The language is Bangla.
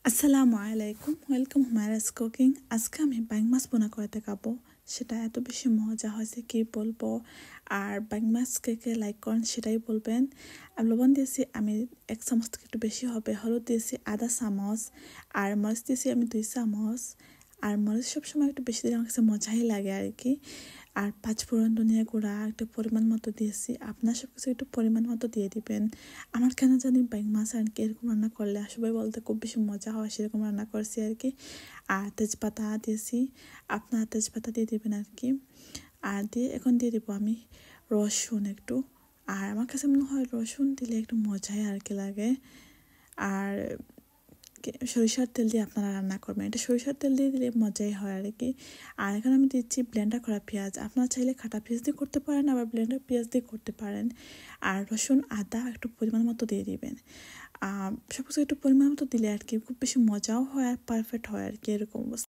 আসসালামু আলাইকুম, ওয়েলকাম হুমায়রাস কুকিং। আজকে আমি বাইং মাছ বোনা করে দেখাবো। সেটা এত বেশি মজা হয়েছে কি বলবো। আর বাইং মাছ কে কে লাইক করেন সেটাই বলবেন। আমি লবণ দিয়েছি, আমি 1 চামচ থেকে একটু বেশি হবে। হলুদ দিয়েছি আধা চামচ, আর মরিচ দিয়েছি আমি 2 চামচ। আর মরিচ সবসময় একটু বেশি দিলে আমার কাছে মজাই লাগে আর কি। আর 5 ফোড়ন, ধনিয়া গুঁড়া একটু পরিমাণ মতো দিয়েছি। আপনার সব কিছু একটু পরিমাণ মতো দিয়ে দিবেন। আমার কেন জানি বাইং মাছ আর কি এরকম রান্না করলে সবাই বলতে খুব বেশি মজা হয়, সেরকম রান্না করছি আর কি। আর তেজপাতা দিয়েছি, আপনার তেজপাতা দিয়ে দিবেন আর কি। আর দিয়ে এখন দিয়ে দিব আমি রসুন একটু। আর আমার কাছে মনে হয় রসুন দিলে একটু মজাই আর কি লাগে। আর সরিষার তেল দিয়ে আপনারা রান্না করবেন, এটা সরিষার তেল দিয়ে দিলে মজাই হয় আর কি। আর এখানে আমি দিচ্ছি ব্লেন্ডার করা পেঁয়াজ। আপনারা চাইলে কাটা পেঁয়াজ দিয়ে করতে পারেন, আবার ব্লেন্ডার পেঁয়াজ দিয়ে করতে পারেন। আর রসুন আদা একটু পরিমাণ মতো দিয়ে দিবেন। সব কিছু একটু পরিমাণ মতো দিলে আর কি খুব বেশি মজাও হয় আর পারফেক্ট হয় আর কি, এরকম অবস্থা।